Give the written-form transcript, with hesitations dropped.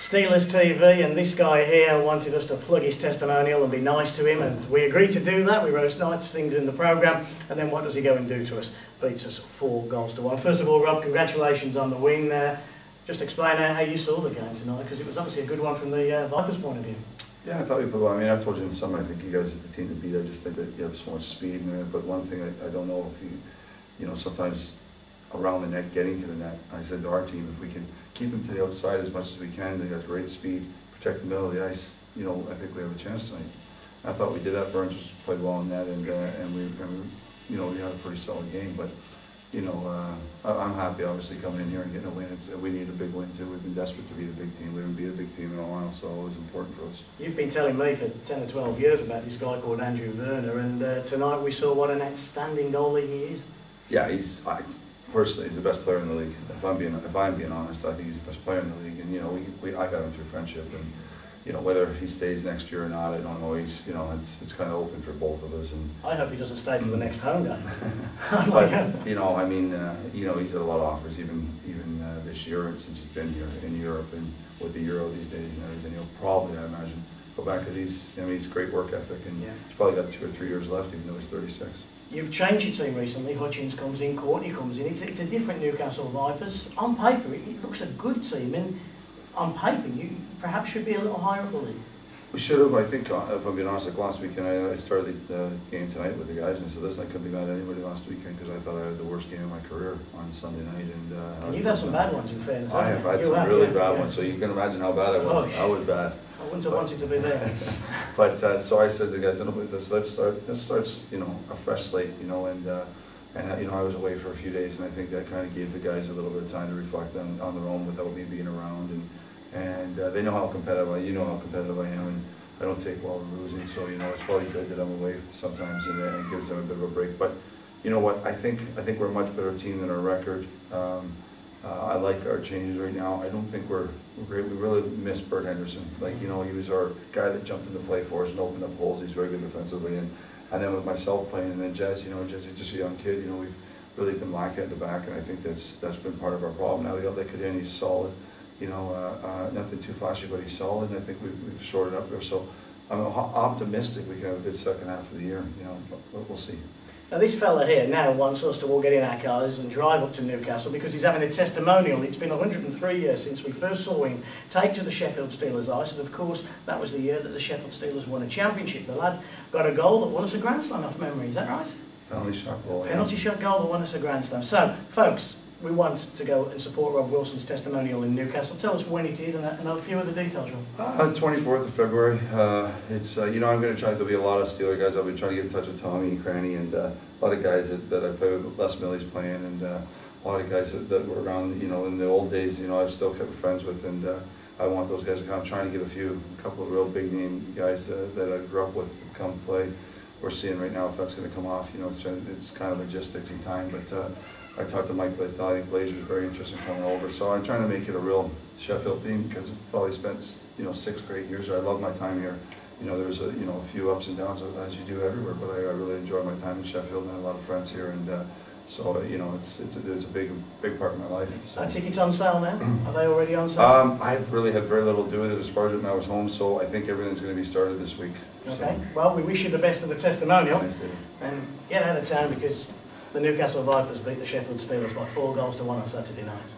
Steelers TV, and this guy here wanted us to plug his testimonial and be nice to him, and we agreed to do that. We wrote nice things in the programme, and then what does he go and do to us? Beats us 4-1. First of all, Rob, congratulations on the win there. Just explain how you saw the game tonight, because it was obviously a good one from the Vipers' point of view. Yeah, I thought we played well. I mean, I've told you in the summer, I think you guys are the team to beat. I just think that you have so much speed in there. But one thing I don't know if you know, sometimes around the net, getting to the net. I said to our team, if we can keep them to the outside as much as we can, they got great speed, protect the middle of the ice, you know, I think we have a chance tonight. I thought we did that. Burns just played well in that, and we you know, we had a pretty solid game. But you know, I'm happy obviously coming in here and getting a win. We need a big win too. We've been desperate to beat a big team. We haven't beat a big team in a while, so it was important for us. You've been telling me for 10 or 12 years about this guy called Andrew Werner, and tonight we saw what an outstanding goalie he is. Yeah, personally, he's the best player in the league. If I'm being honest, I think he's the best player in the league. And you know, I got him through friendship, and you know, whether he stays next year or not, I don't know. He's, you know, it's kind of open for both of us. And I hope he doesn't stay to the next home game. But you know, I mean, you know, he's had a lot of offers even this year since he's been here in Europe, and with the Euro these days and everything. He'll probably, I imagine, go back, because he's great work ethic, and he's probably got 2 or 3 years left, even though he's 36. You've changed your team recently. Hutchins comes in, Courtney comes in. It's a different Newcastle Vipers. On paper, it looks a good team, and on paper, you perhaps should be a little higher up the league. We should have, I think, if I'm being honest, like last weekend, I started the game tonight with the guys, and I said, listen, I couldn't be mad at anybody last weekend, because I thought I had the worst game of my career on Sunday night. And you've had some bad ones, in fairness. I have had some really bad ones, so you can imagine how bad I was. I was bad. I wouldn't have wanted to be there. But so I said to the guys, let's start, you know, a fresh slate, you know, and you know, I was away for a few days, and I think that kind of gave the guys a little bit of time to reflect on their own without me being around, and they know how competitive you know how competitive I am, and I don't take well to losing, so you know, it's probably good that I'm away sometimes, and it gives them a bit of a break. But you know what, I think we're a much better team than our record. I like our changes right now. I don't think we're great. We really miss Bert Henderson. Like, you know, he was our guy that jumped into play for us and opened up holes. He's very good defensively, and then with myself playing, and then Jez, you know, Jez is just a young kid. You know, we've really been lacking at the back, and I think that's been part of our problem. Now we got Lecadin, he's solid. You know, nothing too flashy, but he's solid, and I think we've shorted up there. So I'm optimistic we can have a good second half of the year. You know, but we'll see. Now this fella here now wants us to all get in our cars and drive up to Newcastle, because he's having a testimonial. It's been 103 years since we first saw him take to the Sheffield Steelers ice, and of course that was the year that the Sheffield Steelers won a championship. The lad got a goal that won us a Grand Slam off memory, is that right? Penalty shot goal. Penalty shot goal that won us a Grand Slam. So, folks, we want to go and support Rob Wilson's testimonial in Newcastle. Tell us when it is and a few other details, Rob. 24th of February. It's you know, I'm going to try. There'll be a lot of Steeler guys. I'll be trying to get in touch with Tommy and Cranny, and a lot of guys that I play with. Les Millie's playing, and a lot of guys that were around. You know, in the old days, you know, I've still kept friends with, and I want those guys to come. I'm trying to get a couple of real big name guys that I grew up with to come play. We're seeing right now if that's going to come off. You know, it's kind of logistics and time, but. I talked to Mike Blaze. I think Blaze was very interested in coming over. So I'm trying to make it a real Sheffield theme, because I've probably spent, you know, 6 great years here. I love my time here. You know, there's a few ups and downs as you do everywhere, but I really enjoy my time in Sheffield, and I have a lot of friends here, and so you know, there's a big part of my life. So. Are tickets on sale now? Are they already on sale? I've really had very little to do with it as far as when I was home, so I think everything's going to be started this week. Okay. So. Well, we wish you the best for the testimonial. Thanks, David. And get out of town, because the Newcastle Vipers beat the Sheffield Steelers by 4-1 on Saturday night.